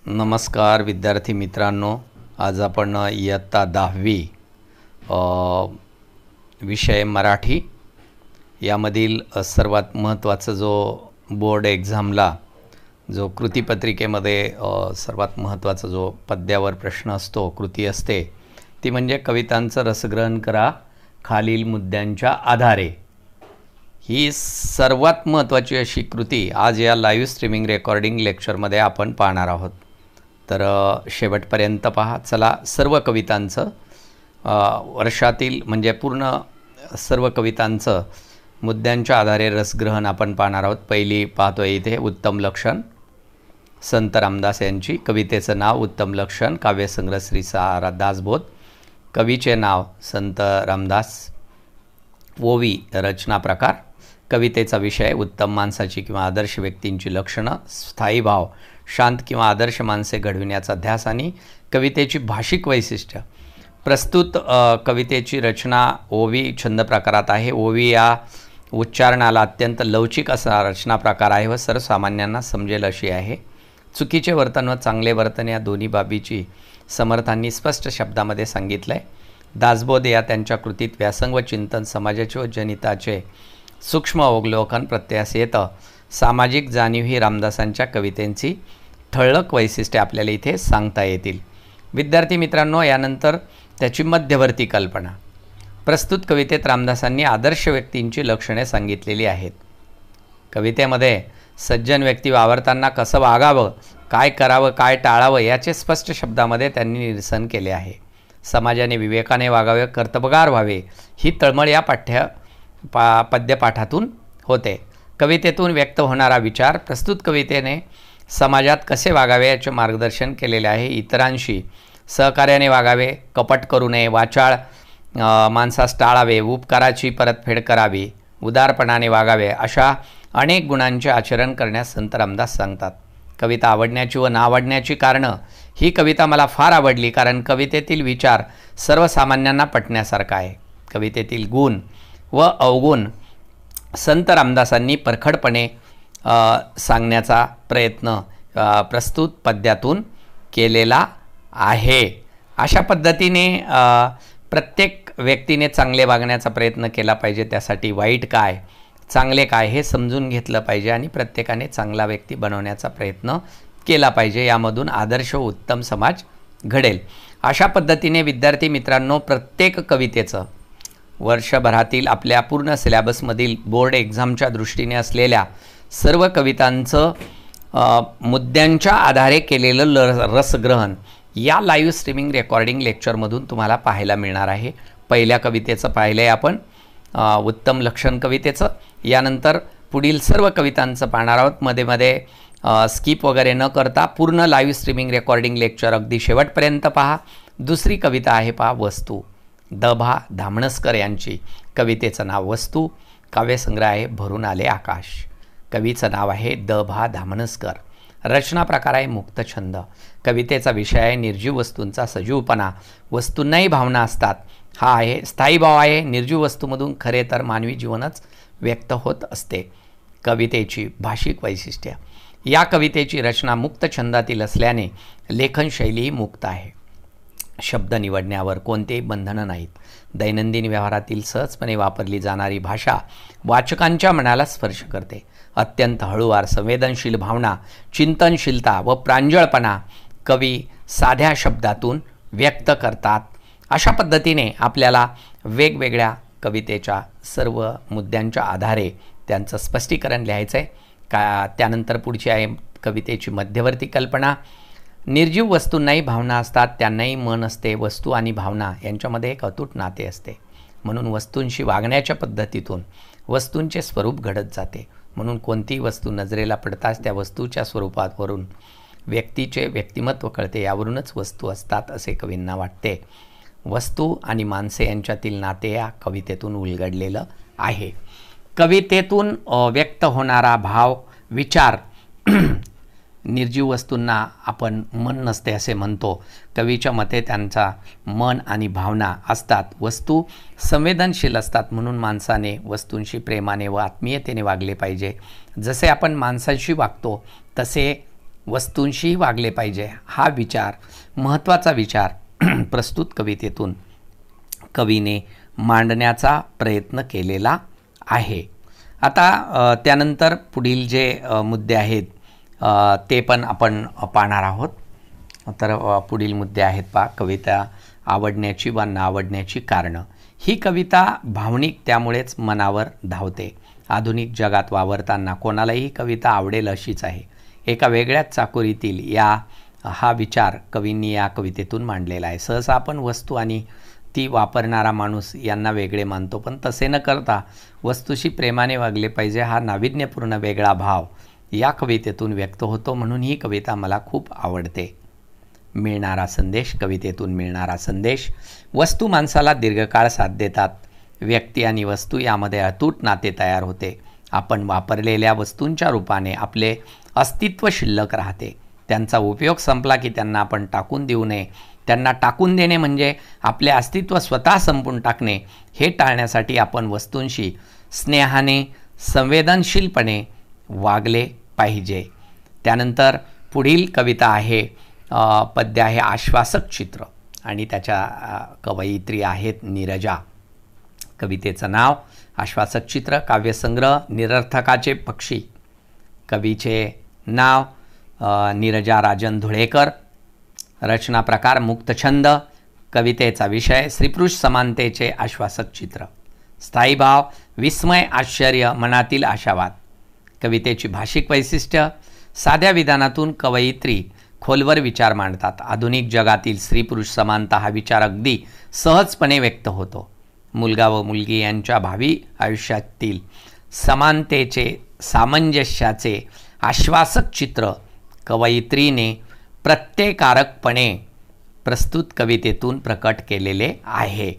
नमस्कार विद्यार्थी मित्रांनो, आज आपण इयत्ता 10वी विषय मराठी यामधील सर्वात महत्त्वाचा जो बोर्ड एक्झामला जो कृतीपत्रिकेमध्ये सर्वात महत्त्वाचा जो पद्यावर प्रश्न असतो, कृती असते, ती म्हणजे कवितांचं रसग्रहण करा खालील मुद्द्यांच्या आधारे। ही सर्वात महत्त्वाची अशी कृती आज या लाईव्ह स्ट्रीमिंग रेकॉर्डिंग लेक्चरमध्ये आपण पाहणार आहोत। तर शेवटपर्यंत पहा। चला, सर्व कवितांचं वर्षातील म्हणजे पूर्ण सर्व कवितांचं मुद्द्यांच्या आधारे रसग्रहण आपण पाहणार आहोत। पहिली पाहतोय इथे उत्तम लक्षण, संत रामदास यांची। कवितेचं नाव उत्तम लक्षण, काव्यसंग्रह श्री सा दासबोध। कवीचे नाव संत रामदास। ओवी रचना प्रकार। कवितेचा विषय उत्तम माणसाची किंवा आदर्श व्यक्तींची लक्षणं। स्थायी भाव शांत किंवा आदर्श माणसे घडविण्याचा ध्यास आणि कवितेची भाषिक वैशिष्ट्य। प्रस्तुत कवितेची रचना ओवी छंद प्रकारात आहे। ओवी या उच्चारणाला अत्यंत लवचिक असा रचना प्रकार आहे व सर्वसामान्यांना समजेल अशी आहे। चुकीचे वर्तन व चांगले वर्तन या दोन्ही बाबीची समर्थांनी स्पष्ट शब्दामध्ये सांगितलं आहे। दासबोध या त्यांच्या कृतीत व्यासंग व चिंतन, समाजाचे व जनहिताचे सूक्ष्म अवलोकन प्रत्ययास येतं। सामाजिक जाणीव ही रामदासांच्या कवितेची ठळक वैशिष्ट्ये आपल्याला इथे सांगता येतील। विद्यार्थी मित्रांनो, यानंतर त्याची मध्यवर्ती कल्पना। प्रस्तुत कवितेत रामदासांनी आदर्श व्यक्तींची लक्षणे सांगितलेली आहेत। कवितेमध्ये सज्जन व्यक्ती वावरताना कसं वागावं, काय करावं, काय टाळावं याचे स्पष्ट शब्दामध्ये त्यांनी निरसन केले आहे। समाजाने विवेकाने वागावे, कर्तबगार व्हावे ही तळमळ या पद्यपाठातून होते। कवितेतून व्यक्त होणारा विचार प्रस्तुत कवितेने समाजात कसे वागावे याचे मार्गदर्शन केलेले आहे। इतरांशी सहकार्याने वागावे, कपट करू नये, वाचाळ माणसास टाळावे, उपकाराची परतफेड करावी, उदारपणाने वागावे अशा अनेक गुणांचे आचरण करण्यास संत रामदास सांगतात। कविता आवडण्याची व नावडण्याची कारणं। ही कविता मला फार आवडली कारण कवितेतील विचार सर्वसामान्यांना पटण्यासारखा आहे। कवितेतील गुण व अवगुण संत रामदासांनी परखडपणे सांगण्याचा प्रयत्न प्रस्तुत पद्यातून केलेला आहे। अशा पद्धतीने प्रत्येक व्यक्तीने चांगले वागण्याचा प्रयत्न केला पाहिजे। त्यासाठी वाईट काय, चांगले काय हे समजून घेतलं पाहिजे आणि प्रत्येकाने चांगला व्यक्ती बनवण्याचा प्रयत्न केला पाहिजे। यामधून आदर्श व उत्तम समाज घडेल। अशा पद्धतीने विद्यार्थी मित्रांनो, प्रत्येक कवितेचं वर्षभरातील आपल्या पूर्ण सिलेबसमधील बोर्ड एक्झामच्या दृष्टीने असलेल्या सर्व कवितांचं मुद्द्यांच्या आधारे केलेलं रसग्रहण या लाईव्ह स्ट्रीमिंग रेकॉर्डिंग लेक्चरमधून तुम्हाला पाहायला मिळणार आहे। पहिल्या कवितेचं पाहिलं आहे आपण, उत्तम लक्षण कवितेचं। यानंतर पुढील सर्व कवितांचं पाहणार आहोत। मध्ये मध्ये स्किप वगैरे न करता पूर्ण लाईव्ह स्ट्रीमिंग रेकॉर्डिंग लेक्चर अगदी शेवटपर्यंत पहा। दुसरी कविता आहे पहा वस्तू, द.भा. धामणसकर यांची। कवितेचं नाव वस्तू, काव्यसंग्रह आहे भरून आले आकाश। कवीचं नाव आहे द.भा. धामणसकर। रचना प्रकार आहे मुक्तछंद। कवितेचा विषय आहे निर्जीव वस्तूंचा सजीवपणा। वस्तूंनाही भावना असतात हा आहे। स्थायी भाव आहे। निर्जीव वस्तूमधून खरे तर मानवी जीवनच व्यक्त होत असते। कवितेची भाषिक वैशिष्ट्य। या कवितेची रचना मुक्त छंदातील असल्याने लेखनशैलीही मुक्त आहे। शब्द निवडण्यावर कोणतेही बंधनं नाहीत। दैनंदिन व्यवहारातील सहजपणे वापरली जाणारी भाषा वाचकांच्या मनाला स्पर्श करते। अत्यंत हळूवार संवेदनशील भावना, चिंतनशीलता व प्रांजळपणा कवी साध्या शब्दातून व्यक्त करतात। अशा पद्धतीने आपल्याला वेगवेगळ्या कवितेच्या सर्व मुद्द्यांच्या आधारे त्यांचं स्पष्टीकरण लिहायचं आहे। त्यानंतर पुढची आहे कवितेची मध्यवर्ती कल्पना। निर्जीव वस्तूंनाही भावना असतात, त्यांनाही मन असते। वस्तू आणि भावना यांच्यामध्ये एक अतूट नाते असते। म्हणून वस्तूंशी वागण्याच्या पद्धतीतून वस्तूंचे स्वरूप घडत जाते। म्हणून कोणतीही वस्तू नजरेला पडताच त्या वस्तूच्या स्वरूपावरून व्यक्तीचे व्यक्तिमत्व कळते। यावरूनच वस्तू असतात असे कवींना वाटते। वस्तू आणि माणसे यांच्यातील नाते या कवितेतून उलगडलेलं आहे। कवितेतून व्यक्त होणारा भाव, विचार निर्जीव वस्तूंना आपण मन नसते असे म्हणतो। कवीच्या मते त्यांचा मन आणि भावना असतात। वस्तू संवेदनशील असतात म्हणून माणसाने वस्तूंशी प्रेमाने व आत्मीयतेने वागले पाहिजे। जसे आपण माणसांशी वागतो तसे वस्तूंशी वागले पाहिजे, हा विचार, महत्त्वाचा विचार प्रस्तुत कवितेतून कवीने मांडण्याचा प्रयत्न केलेला आहे. आता त्यानंतर पुढील जे मुद्दे आहेत ते पण आपण पाहणार आहोत. तर पुढील मुद्दे आहेत पहा. कविता आवडण्याची वा न आवडण्याची कारणं. ही कविता भावनिक, त्यामुळेच मनावर धावते. आधुनिक जगात वावरताना कोणालाही ही कविता आवडेल अशीच आहे. एका वेगळ्याच चाकोरीतील हा विचार कवींनी या कवितेतून मांडलेला आहे. सहसा आपण वस्तू आणि ती वापरणारा माणूस यांना वेगळे मानतो, पण तसे न करता वस्तूशी प्रेमाने वागले पाहिजे हा नाविन्यपूर्ण वेगळा भाव या कवितेतून व्यक्त होतो. म्हणून ही कविता मला खूप आवडते. मिळणारा संदेश. कवितेतून मिळणारा संदेश. वस्तू माणसाला दीर्घकाळ साथ देतात. व्यक्ती आणि वस्तू यामध्ये अतूट नाते तयार होते. आपण वापरलेल्या वस्तूंच्या रूपाने आपले अस्तित्व शिल्लक राहते. त्यांचा उपयोग संपला की त्यांना आपण टाकून देऊ नये. त्यांना टाकून देणे म्हणजे आपले अस्तित्व स्वतः संपून टाकणे. हे टाळण्यासाठी आपण वस्तूंशी स्नेहाने, संवेदनशीलपणे वागले पाहिजे. त्यानंतर पुढील कविता आहे, पद्य आहे आश्वासक चित्र आणि त्याच्या कवयित्री आहेत नीरजा. कवितेचं नाव आश्वासक चित्र. काव्यसंग्रह निरर्थकाचे पक्षी. कवीचे नाव नीरजा राजन धुळेकर. रचना प्रकार मुक्तछंद. कवितेचा विषय स्त्रीपुरुष समानतेचे आश्वासक चित्र. स्थायी भाव विस्मय, आश्चर्य, मनातील आशावाद. कवितेची भाषिक वैशिष्ट्य. साध्या विधानातून कवयित्री खोलवर विचार मांडतात. आधुनिक जगातील स्त्री पुरुष समानता हा विचार अगदी सहजपणे व्यक्त होतो. मुलगा व मुलगी यांच्या भावी आयुष्यातील समानतेचे, सामंजस्याचे आश्वासक चित्र कवयित्रीने प्रत्ययकारकपणे प्रस्तुत कवितेतून प्रकट केलेले आहे.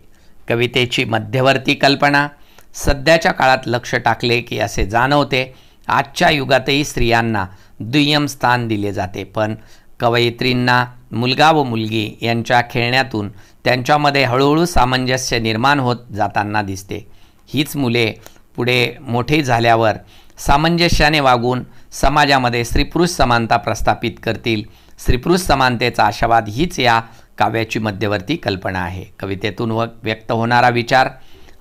कवितेची मध्यवर्ती कल्पना. सध्याच्या काळात लक्ष टाकले की असे जाणवते आजच्या युगातही स्त्रियांना दुय्यम स्थान दिले जाते, पण कवयित्रींना मुलगा व मुलगी यांच्या खेळण्यातून त्यांच्यामध्ये हळूहळू सामंजस्य निर्माण होत जाताना दिसते. हीच मुले पुढे मोठे झाल्यावर सामंजस्याने वागून समाजामध्ये स्त्रीपुरुष समानता प्रस्थापित करतील. स्त्रीपुरुष समानतेचा आशावाद हीच या काव्याची मध्यवर्ती कल्पना आहे. कवितेतून व्यक्त होणारा विचार.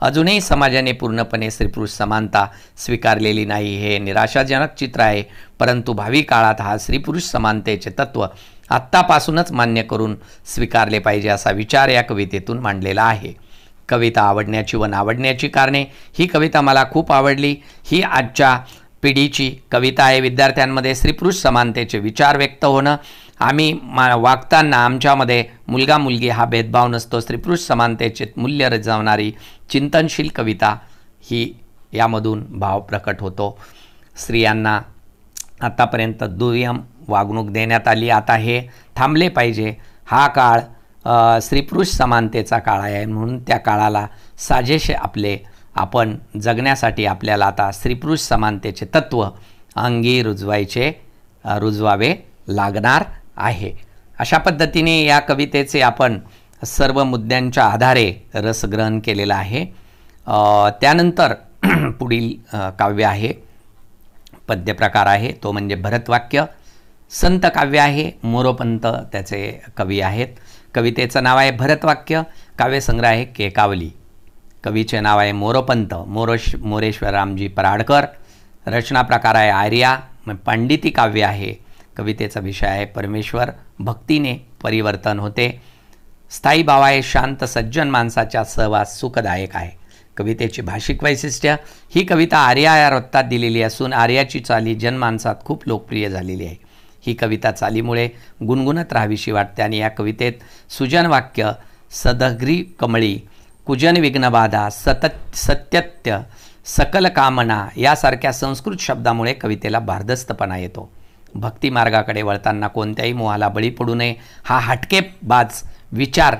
अजूनही समाजाने पूर्णपणे स्त्रीपुरुष समानता स्वीकारलेली नाही. हे निराशाजनक चित्र आहे, परंतु भावी काळात हा स्त्रीपुरुष समानतेचे तत्त्व आत्तापासूनच मान्य करून स्वीकारले पाहिजे असा विचार या कवितेतून मांडलेला आहे. कविता आवडण्याची व नावडण्याची कारणे. ही कविता मला खूप आवडली. ही आजच्या पिढीची कविता आहे. विद्यार्थ्यांमध्ये स्त्रीपुरुष समानतेचे विचार व्यक्त होणं. आम्ही वागताना आमच्यामध्ये मुलगा मुलगी हा भेदभाव नसतो. स्त्रीपुरुष समानतेचे मूल्य रजवणारी चिंतनशील कविता ही यामधून भाव प्रकट होतो. स्त्रियांना आतापर्यंत दुय्यम वागणूक देण्यात आली, आता हे थांबले पाहिजे. हा काळ स्त्रीपुरुष समानतेचा काळ आहे, म्हणून त्या काळाला साजेसे आपण जगण्यासाठी आपल्याला आता स्त्रीपुरुष समानतेचे तत्त्व अंगी रुजवावे लागणार आहे. अशा पद्धतीने या कवितेचे आपण सर्व मुद्द्यांच्या आधारे रसग्रहण केलेलं आहे. त्यानंतर पुढील काव्य आहे, पद्यप्रकार आहे, तो म्हणजे भरतवाक्य. संत काव्य आहे. मोरोपंत त्याचे कवी आहेत. कवितेचं नाव आहे भरतवाक्य. काव्यसंग्रह आहे केकावली. कवीचे नाव आहे मोरोपंत मोरेश्वर रामजी पराडकर. रचना प्रकार आहे आर्या. पांडिती काव्य आहे. कवितेचा विषय आहे परमेश्वर. भक्तीने परिवर्तन होते. स्थायी भाव आहे शांत सज्जन माणसाच्या सहवास सुखदायक आहे. कवितेची भाषिक वैशिष्ट्य. ही कविता आर्या या वृत्तात दिलेली असून आर्याची चाली जनमानसात खूप लोकप्रिय झालेली आहे. ही कविता चालीमुळे गुणगुणत राहावीशी वाटते आणि या कवितेत सुजन वाक्य, सदग्री कमळी, कुजन विघ्नबाधा, सत्यत्य, सकल कामना यासारख्या संस्कृत शब्दामुळे कवितेला भारदस्तपणा येतो. भक्ती मार्गाकडे वळताना कोणत्याही मोहाला बळी पडू नये हा हटकेबाज विचार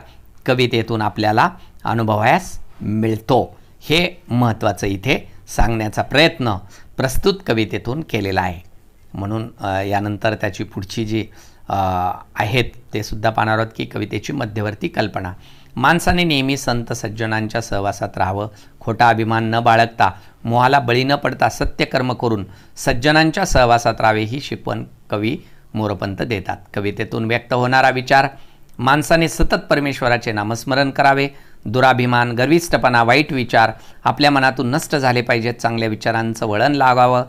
कवितेतून आपल्याला अनुभवायास मिळतो. हे महत्त्वाचं इथे सांगण्याचा प्रयत्न प्रस्तुत कवितेतून केलेला आहे. म्हणून यानंतर त्याची पुढची जी आहेत ते सुद्धा पाहणार आहोत की कवितेची मध्यवर्ती कल्पना. माणसाने नेहमी संत सज्जनांच्या सहवासात राहावं. खोटा अभिमान न बाळगता, मोहाला बळी न पडता सत्यकर्म करून सज्जनांच्या सहवासात राहावे ही शिकवण कवी मोरपंत देतात. कवितेतून व्यक्त होणारा विचार: माणसाने सतत परमेश्वराचे नामस्मरण करावे. दुराभिमान, गर्विष्ठपणा, वाईट विचार आपल्या मनातून नष्ट झाले पाहिजेत. चांगल्या विचारांचं वळण लागावं.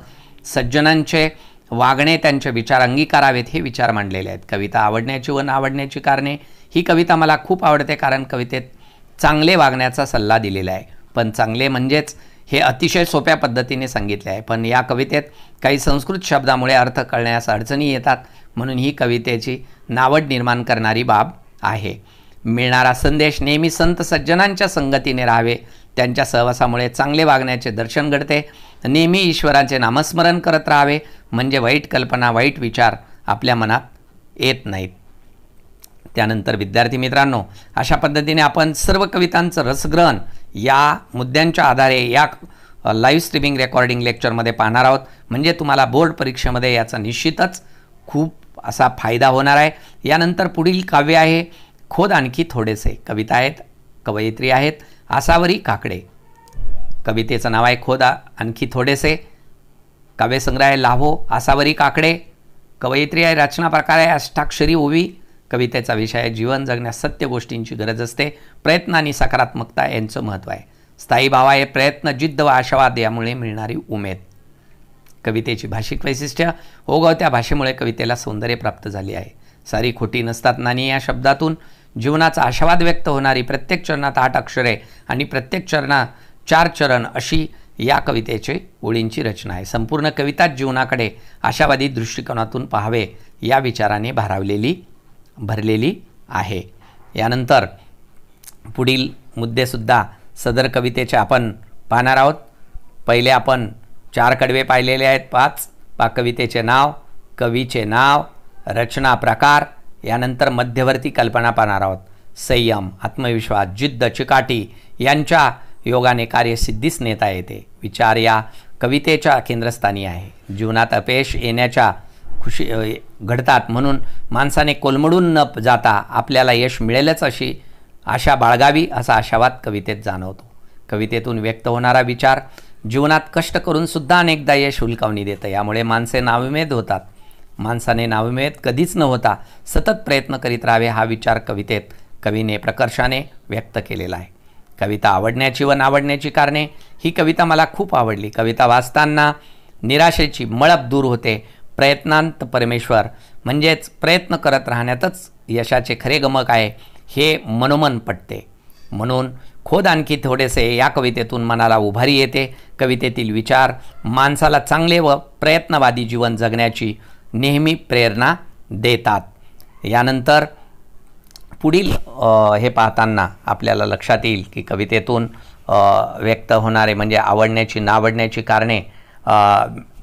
सज्जनांचे वागणे, त्यांचे विचार अंगीकारावेत, हे विचार मांडलेले आहेत. कविता आवडण्याची व नावडण्याची कारणे: ही कविता मला खूप आवडते कारण कवितेत चांगले वागण्याचा सल्ला दिलेला आहे. पण चांगले म्हणजेच हे अतिशय सोप्या पद्धतीने सांगितले आहे. पण या कवितेत काही संस्कृत शब्दामुळे अर्थ कळण्यास अडचणी येतात, म्हणून ही कवितेची नावड निर्माण करणारी बाब आहे. मिळणारा संदेश: नेहमी संत सज्जनांच्या संगतीने राहावे. त्यांच्या सहवासामुळे चांगले वागण्याचे दर्शन घडते. नेहमी ईश्वराचे नामस्मरण करत राहावे, म्हणजे वाईट कल्पना, वाईट विचार आपल्या मनात येत नाहीत. त्यानंतर विद्यार्थी मित्रांनो, अशा पद्धतीने आपण सर्व कवितांचं रसग्रहण या मुद्द्यांच्या आधारे या लाईव्ह स्ट्रीमिंग रेकॉर्डिंग लेक्चरमध्ये पाहणार आहोत. म्हणजे तुम्हाला बोर्ड परीक्षेमध्ये याचा निश्चितच खूप असा फायदा होणार आहे. यानंतर पुढील काव्य आहे खोद आणखी थोडेसे. कविता आहेत, कवयित्री आहेत आसावरी काकडे. कवितेचं नाव आहे खोद आणखी थोडेसे. काव्यसंग्रह आहे लाभो आसावरी काकडे. कवयित्री आहे, रचना प्रकार आहे अष्टाक्षरी ओवी. कवितेचा विषय आहे जीवन जगण्यास सत्य गोष्टींची गरज असते. प्रयत्न आणि सकारात्मकता यांचं महत्त्व आहे. स्थायी भाव आहे प्रयत्न, जिद्द व आशावाद यामुळे मिळणारी उमेद. कवितेची भाषिक वैशिष्ट्य: ओघवत्या भाषेमुळे कवितेला सौंदर्य प्राप्त झाले आहे. सारी खोटी नसतात नाणी या शब्दातून जीवनाचा आशावाद व्यक्त होणारी प्रत्येक चरणात 8 अक्षरे आणि प्रत्येक चरणात 4 चरण अशी या कवितेची ओळींची रचना आहे. संपूर्ण कविताच जीवनाकडे आशावादी दृष्टिकोनातून पाहावे या विचाराने भरलेली आहे. यानंतर पुढील मुद्देसुद्धा सदर कवितेचे आपण पाहणार आहोत. पहिले आपण 4 कडवे पाहिलेले आहेत. 5 कवितेचे नाव, कवीचे नाव, रचना प्रकार. यानंतर मध्यवर्ती कल्पना पाहणार आहोत. संयम, आत्मविश्वास, जिद्द, चिकाटी यांच्या योगाने कार्यसिद्धीस नेता येते. विचार या कवितेच्या केंद्रस्थानी आहे. जीवनात अपयश येण्याच्या खुशी घडतात, म्हणून माणसाने कोलमडून न जाता आपल्याला यश मिळेलच अशी आशा बाळगावी असा आशावाद कवितेत जाणवतो. कवितेतून व्यक्त होणारा विचार: जीवनात कष्ट करून सुद्धा अनेकदा यश हुलकावणी देतं. यामुळे माणसे नाउमेद होतात. माणसाने नाउमेद कधीच न होता सतत प्रयत्न करीत राहावे हा विचार कवितेत कवीने प्रकर्षाने व्यक्त केलेला आहे. कविता आवडण्याची व नावडण्याची कारणे: ही कविता मला खूप आवडली. कविता वाचताना निराशेची मळप दूर होते. प्रयत्नांत परमेश्वर म्हणजेच प्रयत्न करत राहण्यातच यशाचे खरे गमक आहे हे मनोमन पटते. म्हणून खोद आणखी थोडेसे या कवितेतून मनाला उभारी येते. कवितेतील विचार माणसाला चांगले व प्रयत्नवादी जीवन जगण्याची नेहमी प्रेरणा देतात. यानंतर पुढील हे पाहताना आपल्याला लक्षात येईल की कवितेतून व्यक्त होणारे म्हणजे आवडण्याची नावडण्याची कारणे,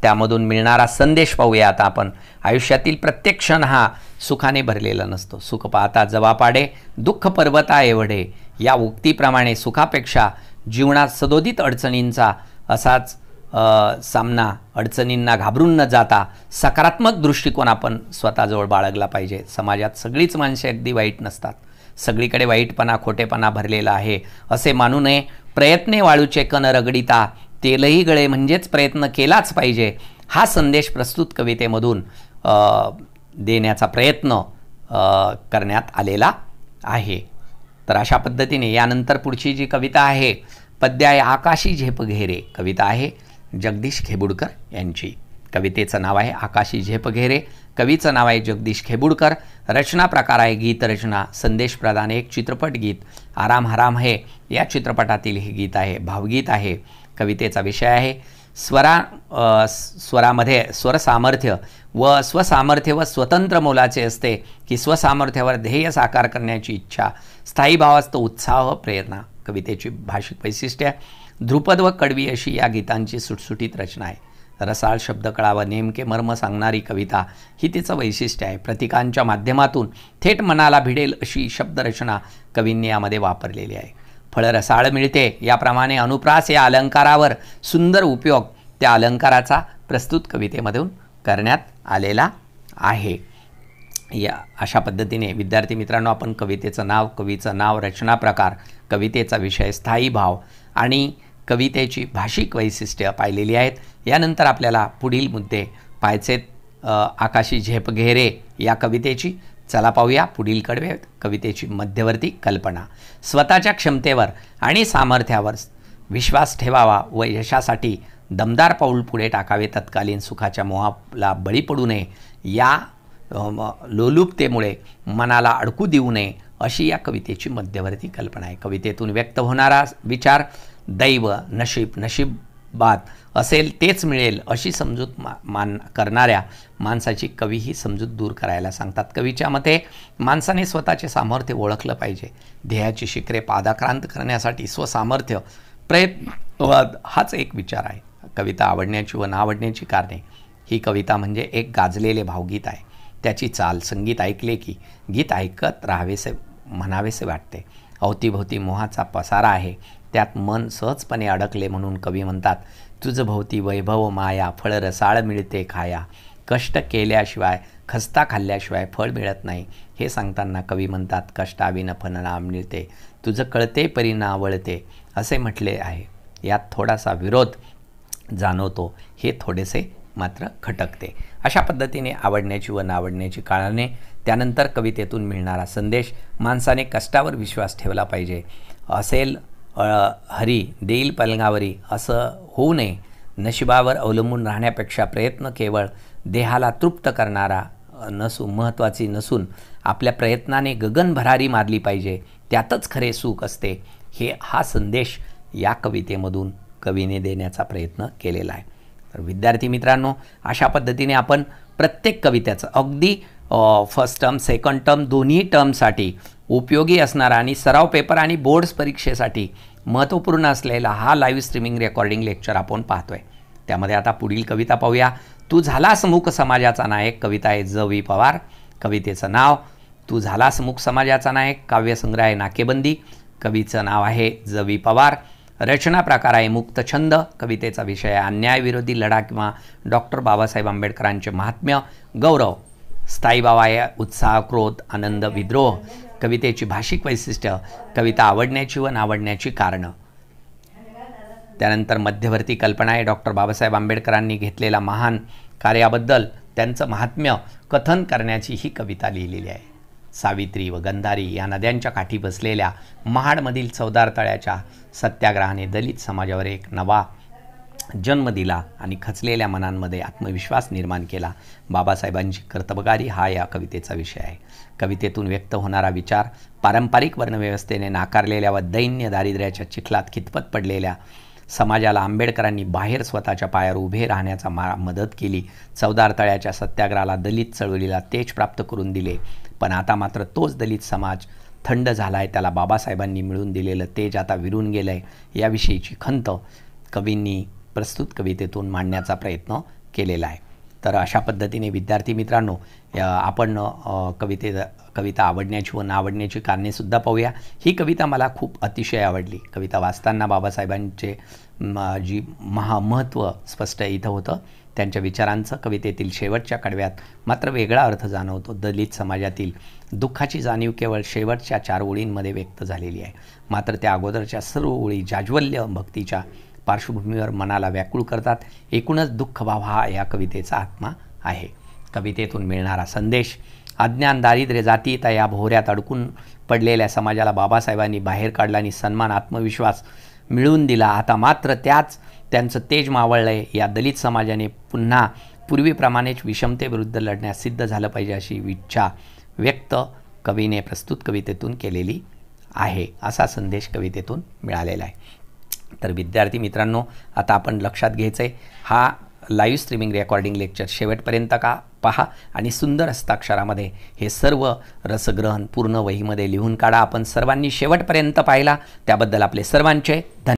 त्यामधून मिळणारा संदेश पाहूया आता आपण. आयुष्यातील प्रत्येक क्षण हा सुखाने भरलेला नसतो. सुख पाहता जवा पाडे, दुःख पर्वता एवढे या उक्तीप्रमाणे सुखापेक्षा जीवनात सदोदित अडचणींचा असाच सामना, अडचणींना घाबरून न जाता सकारात्मक दृष्टिकोन आपण स्वतःजवळ बाळगला पाहिजे. समाजात सगळीच माणसे अगदी वाईट नसतात. सगळीकडे वाईटपणा, खोटेपणा भरलेला आहे असे मानू नये. प्रयत्ने वाळूचे कण रगडिता, तेलही गळे म्हणजेच प्रयत्न केलाच पाहिजे हा संदेश प्रस्तुत कवितेमधून देण्याचा प्रयत्न करण्यात आलेला आहे. तर अशा पद्धतीने यानंतर पुढची जी कविता आहे पद्य आहे आकाशी झेप घेरे. कविता आहे जगदीश खेबुडकर यांची. कवितेचं नाव आहे आकाशी झेप घेरे. कवीचं नाव आहे जगदीश खेबुडकर. रचना प्रकार आहे गीत रचना. संदेश प्रदान एक चित्रपट गीत आराम हराम है या चित्रपटातील हे गीत आहे. भावगीत आहे. कवितेचा विषय आहे स्वरामध्ये स्वरसामर्थ्य व स्वसामर्थ्य व स्वतंत्र मोलाचे असते की स्वसामर्थ्यावर ध्येय साकार करण्याची इच्छा, स्थायी भाव असतो, उत्साह, प्रेरणा. कवितेची भाषिक वैशिष्ट्य: ध्रुपद व कडवी अशी या गीतांची सुटसुटीत रचना आहे. रसाळ शब्दकळा व नेमके मर्म सांगणारी कविता ही तिचं वैशिष्ट्य आहे. प्रतीकांच्या माध्यमातून थेट मनाला भिडेल अशी शब्दरचना कवींनी यामध्ये वापरलेली आहे. फळ रसाळ मिळते याप्रमाणे अनुप्रास या अलंकारावर सुंदर उपयोग त्या अलंकाराचा प्रस्तुत कवितेमधून करण्यात आलेला आहे. या अशा पद्धतीने विद्यार्थी मित्रांनो आपण कवितेचं नाव, कवीचं नाव, रचना प्रकार, कवितेचा विषय, स्थायी भाव आणि कवितेची भाषिक वैशिष्ट्य पाहिलेली आहेत. यानंतर आपल्याला पुढील मुद्दे पाहायचेत. आकाशी झेप घेरे या कवितेची. चला पाहूया पुढील कवितेची मध्यवर्ती कल्पना. स्वतःच्या क्षमतेवर आणि सामर्थ्यावर विश्वास ठेवावा व यशासाठी दमदार पाऊल पुढे टाकावे. तत्कालीन सुखाच्या मोहाला बळी पडू नये, या लोलुपतेमुळे मनाला अडकू देऊ नये, अशी या कवितेची मध्यवर्ती कल्पना आहे. कवितेतून व्यक्त होणारा विचार दैव, नशीबात असेल तेच मिळेल अशी समजूत करणाऱ्या माणसाची कवी ही समजूत दूर करायला सांगतात. कवीच्या मते माणसाने स्वतःचे सामर्थ्य ओळखलं पाहिजे. ध्येयाची शिखरे पादाक्रांत करण्यासाठी स्वसामर्थ्य प्रयत्न हाच एक विचार आहे. कविता आवडण्याची व नावडण्याची कारणे. ही कविता म्हणजे एक गाजलेले भावगीत आहे. त्याची चाल, संगीत ऐकले की गीत ऐकत राहावेसे म्हणावेसे वाटते. अवतीभोवती मोहाचा पसारा आहे, त्यात मन सहजपणे अडकले म्हणून कवी म्हणतात, तुझ भोवती वैभव माया, फळ रसाळ मिळते खाया, कष्ट केल्याशिवाय खस्ता खाल्ल्याशिवाय फळ मिळत नाही. हे सांगताना कवी म्हणतात, कष्टाविन फळना मिळते, तुझं कळते परी नावळते असे म्हटले आहे. यात थोडासा विरोध जाणवतो, हे थोडेसे मात्र खटकते. अशा पद्धतीने आवडण्याची व नावडण्याची कारणे, त्यानंतर कवितेतून मिळणारा संदेश. माणसाने कष्टावर विश्वास ठेवला पाहिजे. असेल हरी देईल पलंगावरी असं होऊ नये. नशिबावर अवलंबून राहण्यापेक्षा प्रयत्न केवळ देहाला तृप्त करणारा महत्त्वाची नसून आपल्या प्रयत्नाने गगन भरारी मारली पाहिजे, त्यातच खरे सुख असते. हा संदेश या कवितेमधून कवीने देण्याचा प्रयत्न केलेला आहे. तर विद्यार्थी मित्रांनो, अशा पद्धतीने आपण प्रत्येक कवितेचं अगदी फर्स्ट टर्म, सेकंड टर्म दोन्ही टर्मसाठी उपयोगी असणारा आणि सराव पेपर आणि बोर्ड्स परीक्षेसाठी महत्त्वपूर्ण असलेला हा लाईव्ह स्ट्रीमिंग रेकॉर्डिंग लेक्चर आपण पाहतोय. त्यामध्ये आता पुढील कविता पाहूया. तू झालास मूक समाजाचा नायक. कविता आहे ज वी पवार. कवितेचं नाव तू झालास मूक समाजाचा नायक. काव्यसंग्रह आहे नाकेबंदी. कवीचं नाव आहे ज वी पवार. रचना प्रकार आहे मुक्तछंद. कवितेचा विषय आहे अन्यायविरोधी लढा किंवा डॉक्टर बाबासाहेब आंबेडकरांचे महात्म्य. गौरव. स्थायीभाव आहे उत्साह, क्रोध, आनंद, विद्रोह. कवितेची भाषिक वैशिष्ट्य. कविता आवडण्याची व नावडण्याची कारणं. त्यानंतर मध्यवर्ती कल्पना आहे डॉक्टर बाबासाहेब आंबेडकरांनी घेतलेल्या महान कार्याबद्दल त्यांचं महात्म्य कथन करण्याची ही कविता लिहिलेली आहे. सावित्री व गंधारी या नद्यांच्या काठी बसलेल्या महाडमधील चवदार तळ्याच्या सत्याग्रहाने दलित समाजावर एक नवा जन्म दिला आणि खचलेल्या मनांमध्ये आत्मविश्वास निर्माण केला. बाबासाहेबांची कर्तबगारी हा या कवितेचा विषय आहे. कवितेतून व्यक्त होणारा विचार पारंपरिक वर्णव्यवस्थेने नाकारलेल्या व दैन्य दारिद्र्याच्या चिखलात खितपत पडलेल्या समाजाला आंबेडकरांनी बाहेर स्वतःच्या पायावर उभे राहण्याचा मदत केली. चवदार तळ्याच्या सत्याग्रहाला दलित चळवळीला तेज प्राप्त करून दिले. पण आता मात्र तोच दलित समाज थंड झाला आहे. त्याला बाबासाहेबांनी मिळून दिलेलं तेज आता विरून गेलं आहे. याविषयीची खंत कवींनी प्रस्तुत कवितेतून मांडण्याचा प्रयत्न केलेला आहे. तर अशा पद्धतीने विद्यार्थी मित्रांनो, आपण कविता आवडण्याची व नावडण्याची कारणेसुद्धा पाहूया. ही कविता मला खूप अतिशय आवडली. कविता वाचताना बाबासाहेबांचे जी महत्त्व स्पष्ट इथं होतं. त्यांच्या विचारांचं कवितेतील शेवटच्या कडव्यात मात्र वेगळा अर्थ जाणवतो. दलित समाजातील दुःखाची जाणीव केवळ शेवटच्या 4 ओळींमध्ये व्यक्त झालेली आहे. मात्र त्या अगोदरच्या सर्व ओळी जाज्वल्य भक्तीच्या पार्श्वभूमीवर मनाला व्याकुळ करतात. एकूणच दुःखभाव हा या कवितेचा आत्मा आहे. कवितेतून मिळणारा संदेश. अज्ञान, दारिद्र्य, जातीयता या भोवऱ्यात अडकून पडलेल्या समाजाला बाबासाहेबांनी बाहेर काढला आणि सन्मान, आत्मविश्वास मिळवून दिला. आता मात्र त्यांचं तेज मावळलंय. या दलित समाजाने पुन्हा पूर्वीप्रमाणेच विषमतेविरुद्ध लढण्यास सिद्ध झालं पाहिजे अशी इच्छा व्यक्त कवीने प्रस्तुत कवितेतून केलेली आहे. असा संदेश कवितेतून मिळालेला आहे. तर विद्यार्थी मित्रांनो, आता आपण लक्षात घ्यायचं आहे, हा लाईव्ह स्ट्रीमिंग रेकॉर्डिंग लेक्चर शेवटपर्यंत पहा आणि सुंदर हस्ताक्षरामध्ये हे सर्व रसग्रहण पूर्ण वहीमध्ये लिहून काढा. आपण सर्वांनी शेवटपर्यंत पाहिला त्याबद्दल आपले सर्वांचे धन्यवाद.